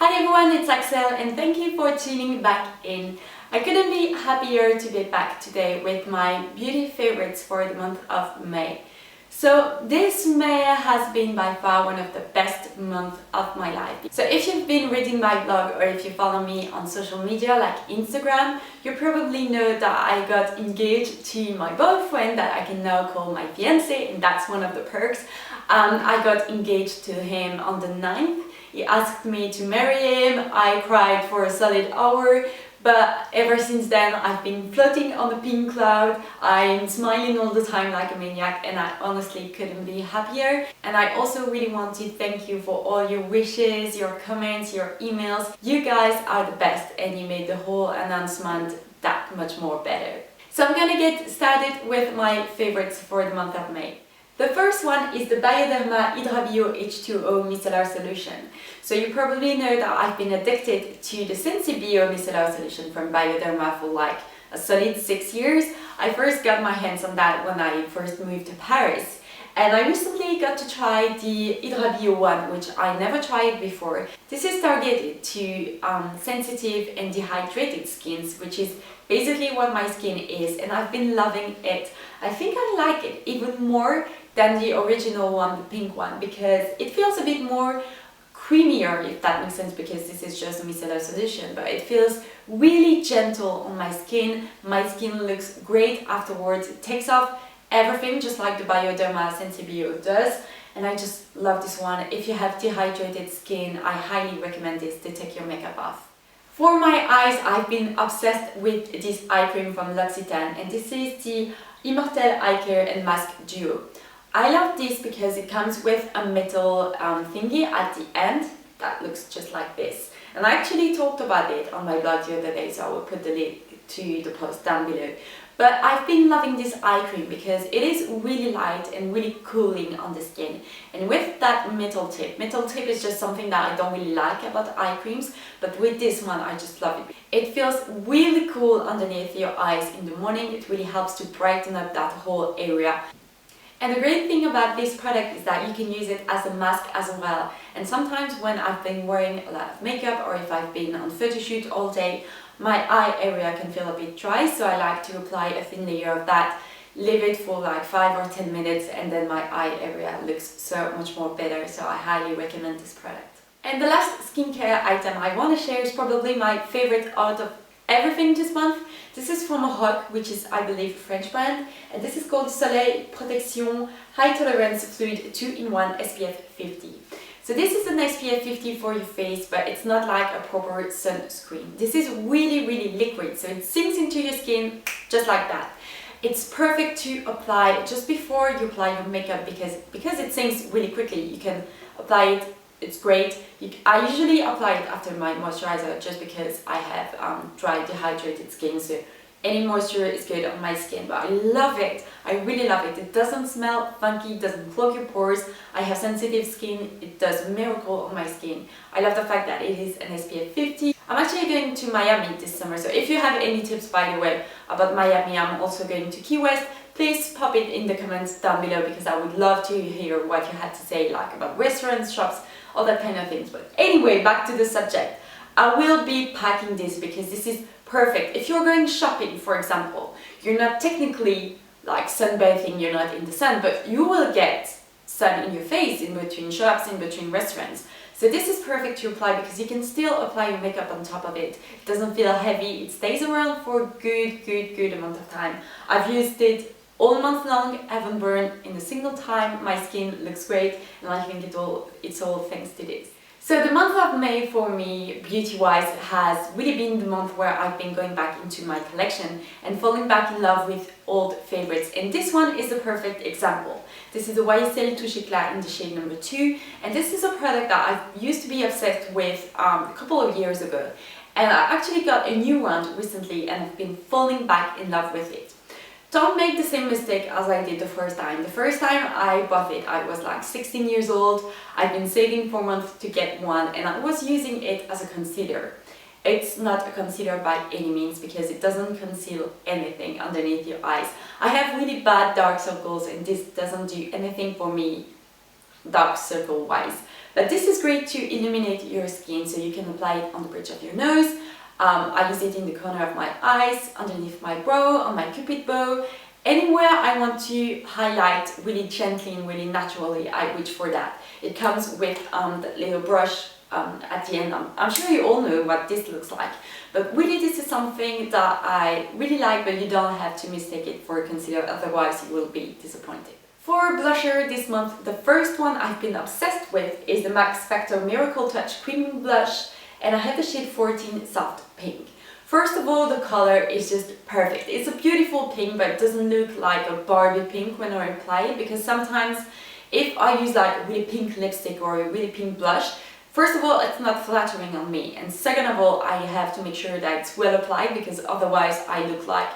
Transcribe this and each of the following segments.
Hi everyone, it's Axel and thank you for tuning back in. I couldn't be happier to be back today with my beauty favorites for the month of May. So this May has been by far one of the best months of my life. So if you've been reading my blog or if you follow me on social media like Instagram, you probably know that I got engaged to my boyfriend that I can now call my fiancé, and that's one of the perks. I got engaged to him on the 9th. He asked me to marry him. I cried for a solid hour, but ever since then I've been floating on a pink cloud. I'm smiling all the time like a maniac, and I honestly couldn't be happier. And I also really want to thank you for all your wishes, your comments, your emails. You guys are the best and you made the whole announcement that much more better. So I'm gonna get started with my favorites for the month of May. The first one is the Bioderma Hydra Bio H2O Micellar Solution. So you probably know that I've been addicted to the Sensi Bio Micellar Solution from Bioderma for like a solid 6 years. I first got my hands on that when I first moved to Paris. And I recently got to try the Hydra Bio one, which I never tried before. This is targeted to sensitive and dehydrated skins, which is basically what my skin is, and I've been loving it. I think I like it even more than the original one, the pink one, because it feels a bit more creamier, if that makes sense, because this is just a micellar solution, but it feels really gentle on my skin. My skin looks great afterwards. It takes off everything just like the Bioderma Sensi Bio does, and I just love this one. If you have dehydrated skin, I highly recommend this to take your makeup off. For my eyes, I've been obsessed with this eye cream from L'Occitane, and this is the Immortelle Eye Care and Mask Duo. I love this because it comes with a metal thingy at the end that looks just like this. And I actually talked about it on my blog the other day, so I will put the link to the post down below. But I've been loving this eye cream because it is really light and really cooling on the skin. And with that metal tip is just something that I don't really like about eye creams, but with this one I just love it. It feels really cool underneath your eyes in the morning. It really helps to brighten up that whole area. And the great thing about this product is that you can use it as a mask as well. And sometimes when I've been wearing a lot of makeup, or if I've been on photo shoot all day, my eye area can feel a bit dry, so I like to apply a thin layer of that, leave it for like 5 or 10 minutes, and then my eye area looks so much more better, so I highly recommend this product. And the last skincare item I want to share is probably my favorite out of everything this month. This is from Rock, which is, I believe, a French brand, and this is called Soleil Protexion High Tolerance Fluid 2-in-1 SPF 50. So this is an SPF 50 for your face, but it's not like a proper sunscreen. This is really liquid, so it sinks into your skin just like that. It's perfect to apply just before you apply your makeup because it sinks really quickly. You can apply it. It's great. I usually apply it after my moisturizer just because I have dry, dehydrated skin, so any moisture is good on my skin, but I love it. I really love it. It doesn't smell funky, it doesn't clog your pores. I have sensitive skin, it does a miracle on my skin. I love the fact that it is an SPF 50. I'm actually going to Miami this summer, so if you have any tips, by the way, about Miami, I'm also going to Key West, please pop it in the comments down below, because I would love to hear what you had to say, like about restaurants, shops, all that kind of things. But anyway, back to the subject. I will be packing this because this is perfect. If you're going shopping, for example, you're not technically like sunbathing, you're not in the sun, but you will get sun in your face in between shops, in between restaurants. So this is perfect to apply because you can still apply your makeup on top of it. It doesn't feel heavy, it stays around for a good amount of time. I've used it all month long, I haven't burned in a single time, my skin looks great, and I think it's all thanks to this. So the month of May for me, beauty-wise, has really been the month where I've been going back into my collection and falling back in love with old favorites. And this one is a perfect example. This is the YSL Touche Éclat in the shade number 2. And this is a product that I used to be obsessed with a couple of years ago. And I actually got a new one recently and I've been falling back in love with it. Don't make the same mistake as I did the first time. The first time I bought it, I was like 16 years old. I've been saving for months to get one, and I was using it as a concealer. It's not a concealer by any means because it doesn't conceal anything underneath your eyes. I have really bad dark circles and this doesn't do anything for me dark circle wise. But this is great to illuminate your skin, so you can apply it on the bridge of your nose. I use it in the corner of my eyes, underneath my brow, on my cupid bow. Anywhere I want to highlight really gently and really naturally, I reach for that. It comes with that little brush at the end. I'm sure you all know what this looks like, but really this is something that I really like, but you don't have to mistake it for concealer, otherwise you will be disappointed. For blusher this month, the first one I've been obsessed with is the MAC Spectre Miracle Touch Creamy Blush, and I have the shade 14 Soft Pink. First of all, the color is just perfect. It's a beautiful pink, but it doesn't look like a Barbie pink when I apply it, because sometimes if I use like a really pink lipstick or a really pink blush, first of all, it's not flattering on me, and second of all, I have to make sure that it's well applied, because otherwise I look like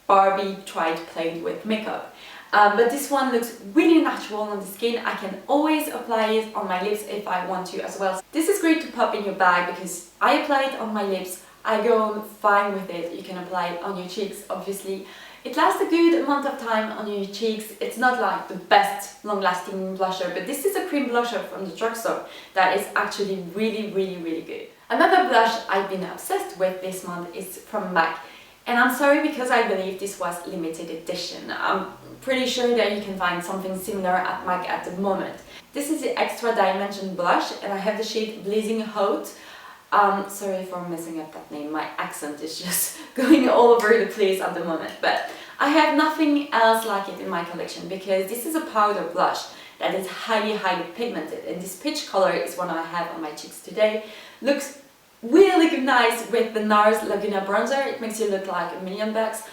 Barbie tried playing with makeup. But this one looks really natural on the skin. I can always apply it on my lips if I want to as well. This is great to pop in your bag, because I apply it on my lips, I go on fine with it. You can apply it on your cheeks, obviously. It lasts a good amount of time on your cheeks. It's not like the best long-lasting blusher, but this is a cream blusher from the drugstore that is actually really good. Another blush I've been obsessed with this month is from MAC. And I'm sorry, because I believe this was limited edition. I'm pretty sure that you can find something similar at MAC at the moment. This is the Extra Dimension blush, and I have the shade Blazing Hot. Sorry for messing up that name, my accent is just going all over the place at the moment, but I have nothing else like it in my collection, because this is a powder blush that is highly pigmented, and this peach color is one I have on my cheeks today. Looks really nice with the NARS Laguna bronzer. It makes you look like $1,000,000.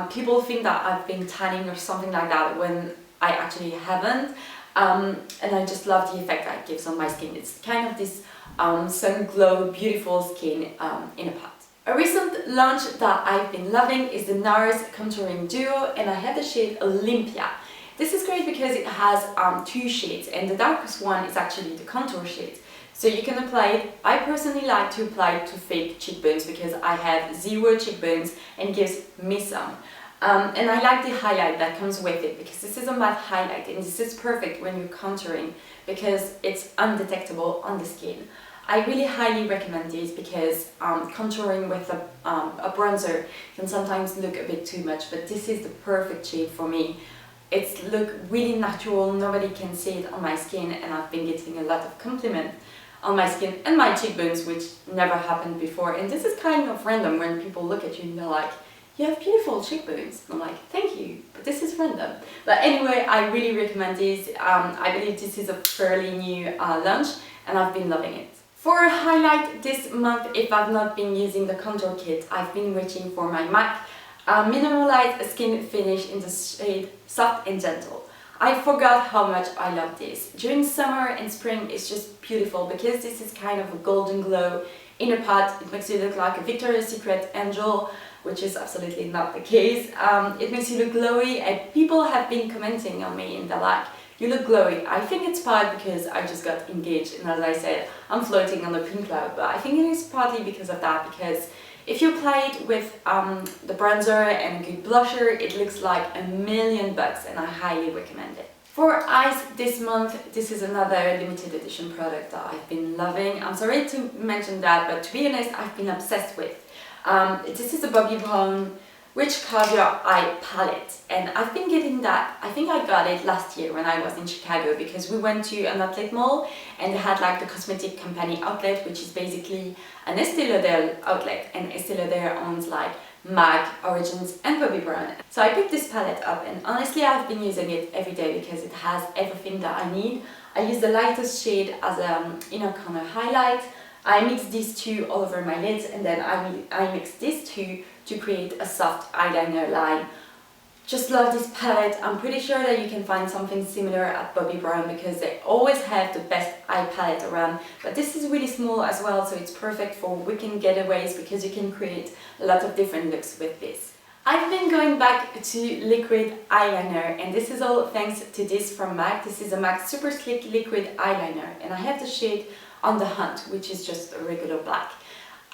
People think that I've been tanning or something like that when I actually haven't, and I just love the effect that it gives on my skin. It's kind of this sun glow, beautiful skin in a pot. A recent launch that I've been loving is the NARS Contouring Duo, and I have the shade Olympia. This is great because it has two shades, and the darkest one is actually the contour shade. So you can apply it. I personally like to apply it to fake cheekbones, because I have zero cheekbones and it gives me some. And I like the highlight that comes with it, because this is a matte highlight, and this is perfect when you're contouring because it's undetectable on the skin. I really highly recommend this, because contouring with a bronzer can sometimes look a bit too much, but this is the perfect shade for me. It's look really natural, nobody can see it on my skin, and I've been getting a lot of compliments on my skin and my cheekbones, which never happened before. And this is kind of random when people look at you and they're like, you have beautiful cheekbones. I'm like, thank you, but this is random. But anyway, I really recommend this. I believe this is a fairly new launch, and I've been loving it. For a highlight this month, if I've not been using the contour kit, I've been reaching for my MAC Mineralized Skin Finish in the shade Soft and Gentle. I forgot how much I love this. During summer and spring, it's just beautiful, because this is kind of a golden glow in a pot. It makes you look like a Victoria's Secret angel, which is absolutely not the case. It makes you look glowy, and people have been commenting on me and they're like, you look glowy. I think it's part because I just got engaged, and as I said, I'm floating on the pink cloud, but I think it is partly because of that, because if you apply it with the bronzer and a good blusher, it looks like $1,000,000, and I highly recommend it. For eyes this month, this is another limited edition product that I've been loving. I'm sorry to mention that, but to be honest, I've been obsessed with. This is the Bobbi Brown Rich Caviar Eye Palette, and I've been getting that. I think I got it last year when I was in Chicago, because we went to an outlet mall and they had like the cosmetic company outlet, which is basically an Estée Lauder outlet, and Estée Lauder owns like MAC, Origins and Bobbi Brown. So I picked this palette up, and honestly I've been using it every day because it has everything that I need. I use the lightest shade as an inner corner highlight. I mix these two all over my lids, and then I mix these two to create a soft eyeliner line. Just love this palette. I'm pretty sure that you can find something similar at Bobbi Brown, because they always have the best eye palette around, but this is really small as well, so it's perfect for weekend getaways, because you can create a lot of different looks with this. I've been going back to liquid eyeliner, and this is all thanks to this from MAC. This is a MAC Super Sleek Liquid Eyeliner, and I have the shade On the Hunt, which is just a regular black.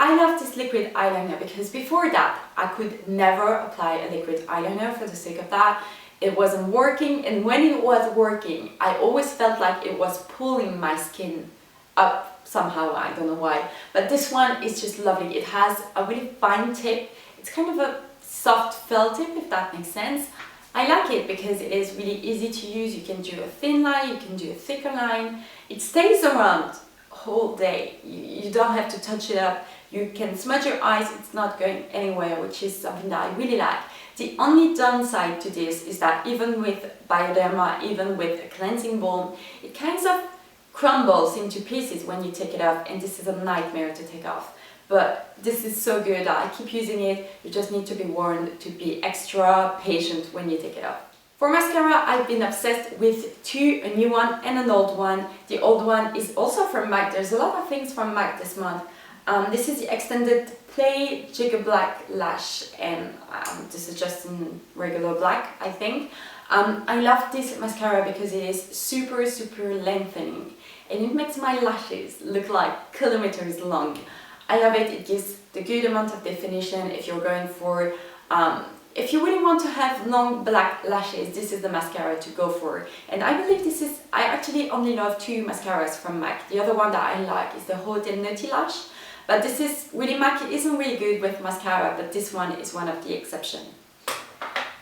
I love this liquid eyeliner because before that I could never apply a liquid eyeliner for the sake of that. it wasn't working, and when it was working, I always felt like it was pulling my skin up somehow, I don't know why. But this one is just lovely. It has a really fine tip. It's kind of a soft felt tip, if that makes sense. I like it because it is really easy to use. You can do a thin line, you can do a thicker line. It stays around whole day. You don't have to touch it up. You can smudge your eyes, it's not going anywhere, which is something that I really like. The only downside to this is that even with Bioderma, even with a cleansing balm, it kind of crumbles into pieces when you take it off, and this is a nightmare to take off. But this is so good that I keep using it. You just need to be warned to be extra patient when you take it off. For mascara, I've been obsessed with two, a new one and an old one. The old one is also from MAC. There's a lot of things from MAC this month. This is the Extended Play Jigger Black Lash, and this is just in regular black, I think. I love this mascara because it is super lengthening, and it makes my lashes look like kilometers long. I love it. It gives the good amount of definition if you're going for if you really want to have long black lashes, this is the mascara to go for. And I believe this is, I actually only love two mascaras from MAC. The other one that I like is the Hot and Nutty Lash. But this is really, MAC isn't really good with mascara, but this one is one of the exceptions.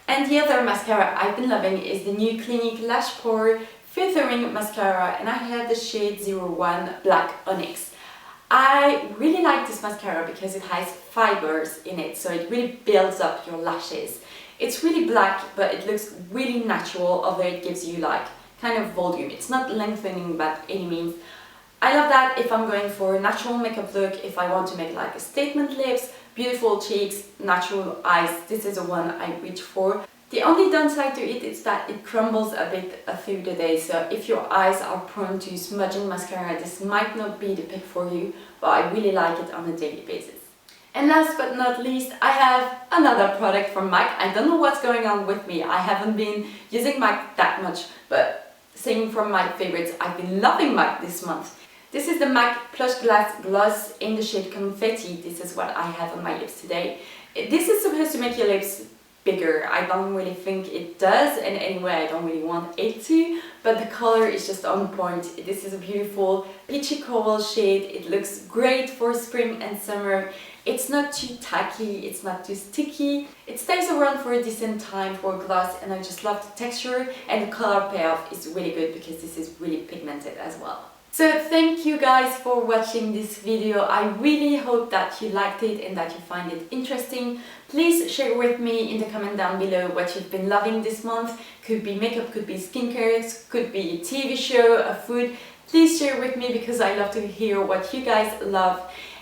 And the other mascara I've been loving is the new Clinique Lash Pore Feathering Mascara, and I have the shade 01 Black Onyx. I really like this mascara because it has fibers in it, so it really builds up your lashes. It's really black, but it looks really natural, although it gives you like kind of volume. It's not lengthening by any means. I love that if I'm going for a natural makeup look, if I want to make like a statement lips, beautiful cheeks, natural eyes, this is the one I reach for. The only downside to it is that it crumbles a bit through the day, so if your eyes are prone to smudging mascara, this might not be the pick for you, but I really like it on a daily basis. And last but not least, I have another product from MAC. I don't know what's going on with me. I haven't been using MAC that much, but saying from my favorites, I've been loving MAC this month. This is the MAC Plush Glass Gloss in the shade Confetti. This is what I have on my lips today. This is supposed to make your lips bigger. I don't really think it does, and anyway I don't really want it to, but the color is just on point. This is a beautiful peachy coral shade. It looks great for spring and summer. It's not too tacky, it's not too sticky. It stays around for a decent time for a gloss, and I just love the texture, and the color payoff is really good because this is really pigmented as well. So thank you guys for watching this video. I really hope that you liked it and that you find it interesting. Please share with me in the comment down below what you've been loving this month. Could be makeup, could be skincare, could be a TV show, a food. Please share with me because I love to hear what you guys love.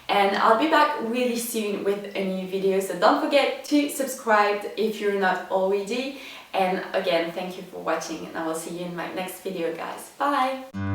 And I'll be back really soon with a new video, so don't forget to subscribe if you're not already. And again, thank you for watching, and I will see you in my next video, guys. Bye!